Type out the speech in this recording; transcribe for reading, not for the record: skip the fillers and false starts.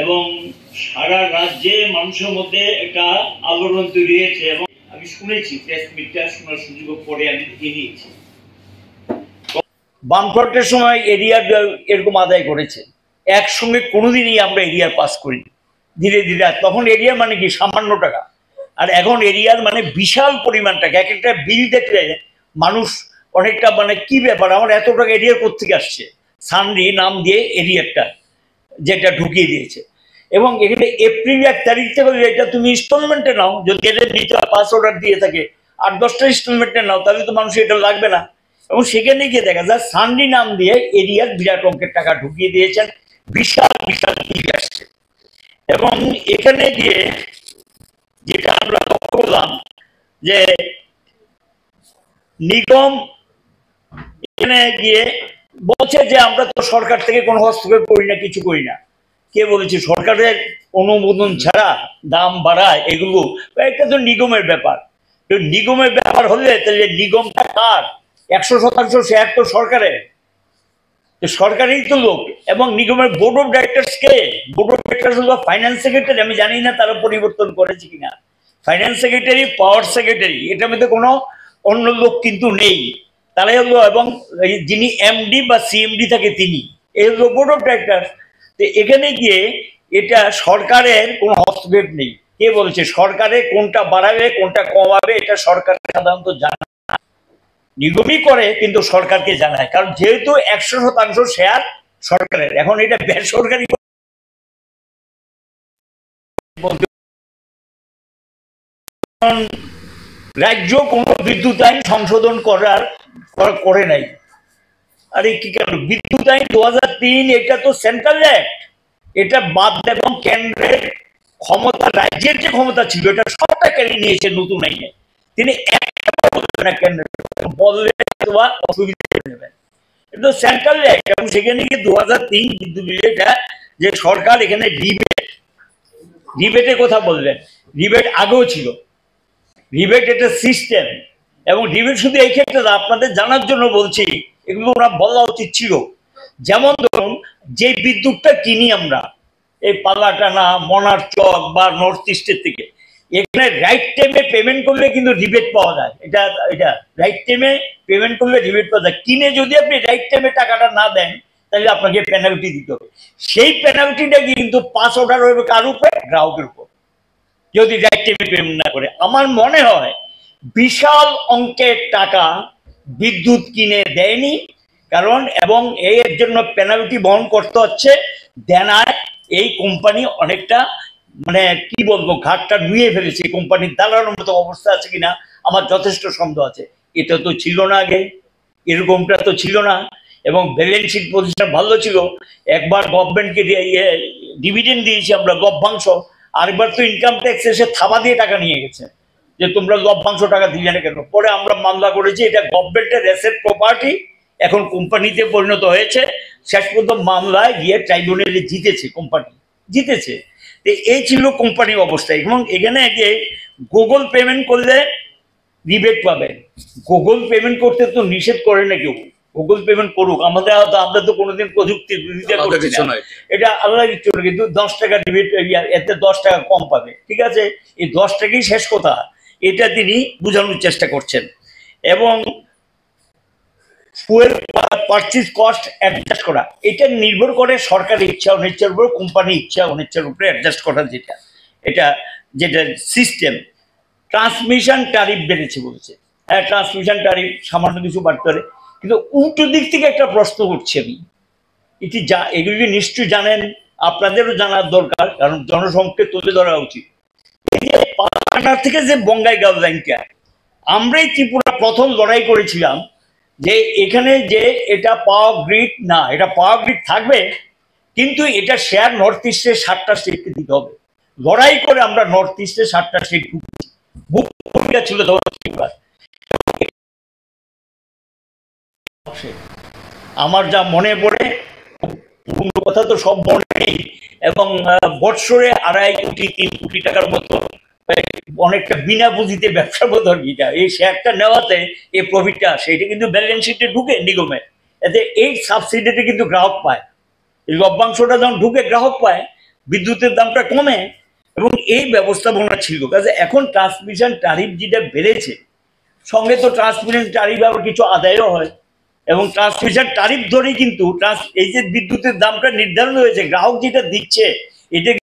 এবং সারা রাজ্যে মানুষের মধ্যে একটা আলোড়ন তৈরি হয়েছে। এবং আমি শুনেছি, প্রেস মিটটা শোনার সুযোগ পরে আমি দেখে নিয়েছি, বামফ্রন্টের সময় এরিয়ার এরকম আদায় করেছে, একসঙ্গে কোনোদিনই আমরা এরিয়ার পাস করি। ধীরে ধীরে তখন এরিয়া মানে কি সামান্য টাকা, আর এখন এরিয়ার মানে বিশাল পরিমাণ টাকা। এক একটা বিল দেখলে মানুষ অনেকটা মানে কি ব্যাপার, আমার এত টাকা এরিয়ার কোত্থেকে আসছে, সানডি নাম দিয়ে এরিয়ারটা যেটা ঢুকিয়ে দিয়েছে। এবং এখানে এপ্রিল 1 তারিখ থেকে এটা তুমি ইনস্টলমেন্টে নাও, যদি এদের নিতে পাস অর্ডার দিয়ে থাকে 8-10টা ইনস্টলমেন্টে নাও, তাহলে তো মানুষ এটা লাগবে না। এবং সেখানে গিয়ে দেখা যায় সানডি নাম দিয়ে এরিয়ার বিরাট অঙ্কের টাকা ঢুকিয়ে দিয়েছেন, বিশাল বিশাল বিল আসছে। এবং এখানে গিয়ে যেটা আমরা লক্ষ্য করলাম যে নিগম এখানে গিয়ে বলছে যে আমরা তো সরকার থেকে কোনো হস্তক্ষেপ করি না, কিছু করি না। কে বলেছে সরকারের অনুমোদন ছাড়া দাম বাড়ায়? এগুলো একটা তো নিগমের ব্যাপার। তো নিগমের ব্যাপার হলে তাহলে নিগমটা কার? 100% শেয়ার তো সরকারের, সরকারই তো লোক। এবং নিগমের board of directors K? Board of directors হলো ফাইন্যান্স সেক্রেটারি। আমি জানি না তারা পরিবর্তন করেছে কিনা। ফাইন্যান্স সেক্রেটারি, পাওয়ার সেক্রেটারি, এটার মধ্যে কোনো অন্য লোক কিন্তু নেই। তারাই হলো, এবং যিনি এমডি বা সিএমডি থাকে তিনি, এই হলো বোর্ড অফ ডাইরেক্টরস। তো এখানে গিয়ে এটা সরকারের কোনো হস্তক্ষেপ নেই। কে বলছে সরকারে কোনটা বাড়াবে কোনটা কমাবে এটা সরকার সাধারণত জানা, নিগমই করে, কিন্তু সরকারকে জানায়। কারণ যেহেতু 100% শেয়ার সরকারের, এখন এটা বেসরকারি রাজ্য কোনো বিদ্যুৎ আইন সংশোধন করে নাই। আরে কি কেন বিদ্যুৎ আইন 2003, এটা তো সেন্ট্রাল অ্যাক্ট, এটা বাদ। এবং কেন্দ্রের ক্ষমতা, রাজ্যের যে ক্ষমতা ছিল এটা সবটা কেড়ে নিয়েছে নতুন আইনে। তিনি একটা বলবেন না, কেন্দ্রের বললে অসুবিধা নেবেন, এটা সেন্ট্রাল অ্যাক্ট। এবং সেখানে গিয়ে 2003 বিদ্যুৎ বিলটা যে সরকার এখানে রিবেটের কথা বললেন, রিবেট আগেও ছিল, রিবেট এটা সিস্টেম। এবং রিবেট শুধু এই ক্ষেত্রে আপনাদের জানার জন্য বলছি, এগুলো ওরা বলা উচিত ছিল। যেমন ধরুন যে বিদ্যুৎটা কিনি আমরা এই পাল্লাটানা, মনার চক বা নর্থ ইস্টের থেকে, এখানে রাইট টাইমে পেমেন্ট করলে কিন্তু রিবেট পাওয়া যায়। এটা এটা রাইট টাইমে পেমেন্ট করলে রিবেট পাওয়া যায়। কিনে যদি আপনি রাইট টাইমে টাকাটা না দেন তাহলে আপনাকে পেনাল্টি দিতে হবে। সেই পেনাল্টিটা কিন্তু পাস অর্ডার হবে কার উপরে? গ্রাহকের উপর, যদি রাইট টাইমে পেমেন্ট না করে। আমার মনে হয় বিশাল অঙ্কের টাকা বিদ্যুৎ কিনে দেয়নি কারণ, এবং এর জন্য পেনাল্টি বহন করতে হচ্ছে। দেনায় এই কোম্পানি অনেকটা মানে কি বলবো, ঘাটটা নুয়ে ফেলেছে। কোম্পানির দালানোর মতো অবস্থা আছে কিনা আমার যথেষ্ট সন্দেহ আছে। এটা তো ছিল না আগে, এরকমটা তো ছিল না। এবং ব্যালেন্স শিট পজিশন ভালো ছিল। একবার গভর্নমেন্টকে ডিভিডেন্ড দিয়েছি আমরা, লভ্যাংশ। আরেকবার তো ইনকাম ট্যাক্স এসে থাবা দিয়ে টাকা নিয়ে গেছে যে তোমরা লভ্যাংশ টাকা দিলে না কেন। পরে আমরা মামলা করেছি, এটা গভর্নমেন্টের অ্যাসেট প্রপার্টি, এখন কোম্পানিতে পরিণত হয়েছে। শেষ পর্যন্ত মামলায় গিয়ে ট্রাইব্যুনালে জিতেছে, কোম্পানি জিতেছে। এই ছিল কোম্পানির অবস্থা। এবং এখানে যে গুগল পেমেন্ট করলে রিবেট পাবে, গুগল পেমেন্ট করতে তো নিষেধ করে না কেউ, গুগল পেমেন্ট করুক। আমরা তো কোনোদিন প্রযুক্তির বিরোধিতা করছি না, এটা আল্লাহ ইচ্ছা, কিন্তু 10 টাকা রিবেট, এতে 10 টাকা কম পাবে, ঠিক আছে। এই 10 টাকাই শেষ কথা, এটা তিনি বোঝানোর চেষ্টা করছেন। এবং ফুয়েল পারচেজ কস্ট অ্যাডজাস্ট করা, এটা নির্ভর করে সরকারের ইচ্ছা অনিচ্ছার উপর, কোম্পানির ইচ্ছা অনিচ্ছার উপরে অ্যাডজাস্ট করা, যেটা সিস্টেম। ট্রান্সমিশন ট্যারিফ বেড়েছে বলছে, হ্যাঁ ট্রান্সমিশন ট্যারিফ সামান্য কিছু বাড়তে পারে, কিন্তু উল্টো দিক থেকে একটা প্রশ্ন করছি আমি, এটি এগুলি নিশ্চয়ই জানেন, আপনাদেরও জানার দরকার, কারণ জনসংখ্যা তুলে ধরা উচিত। এই যে পানার থেকে যে বঙ্গাইগাঁও লাইনটা, আমরাই ত্রিপুরা প্রথম লড়াই করেছিলাম যে এখানে যে এটা পাওয়ার গ্রিড না, এটা পাওয়ার গ্রিড থাকবে, কিন্তু এটা শেয়ার নর্থ ইস্টের 7টা স্টেটকে দিতে হবে। লড়াই করে আমরা নর্থ ইস্টের 7টা স্টেট ভূমিকা ছিল। আমার যা মনে পড়ে, কথা তো সব মনে নেই, এবং বৎসরে 2.5 কোটি 3 কোটি টাকার মতো অনেকটা বিনা পুঁজিতে ব্যবসা পদ্ধতিটা, এই শেয়ারটা নেওয়াতে এই প্রফিটটা আসে, এটা কিন্তু ব্যালেন্স শিটে ঢুকে নিগমে। এতে এই সাবসিডিতে কিন্তু গ্রাহক পায়, এই লভ্যাংশটা যখন ঢুকে গ্রাহক পায়, বিদ্যুতের দামটা কমে, এবং এই ব্যবস্থাপনা ছিল। কাজে এখন ট্রান্সমিশন ট্যারিফ যেটা বেড়েছে, সঙ্গে তো ট্রান্সমিশন ট্যারিফ আবার কিছু আদায়ও হয়, এবং ট্রান্সমিশন ট্যারিফ ধরেই কিন্তু এই যে বিদ্যুতের দামটা নির্ধারণ হয়েছে, গ্রাহক যেটা দিচ্ছে এটা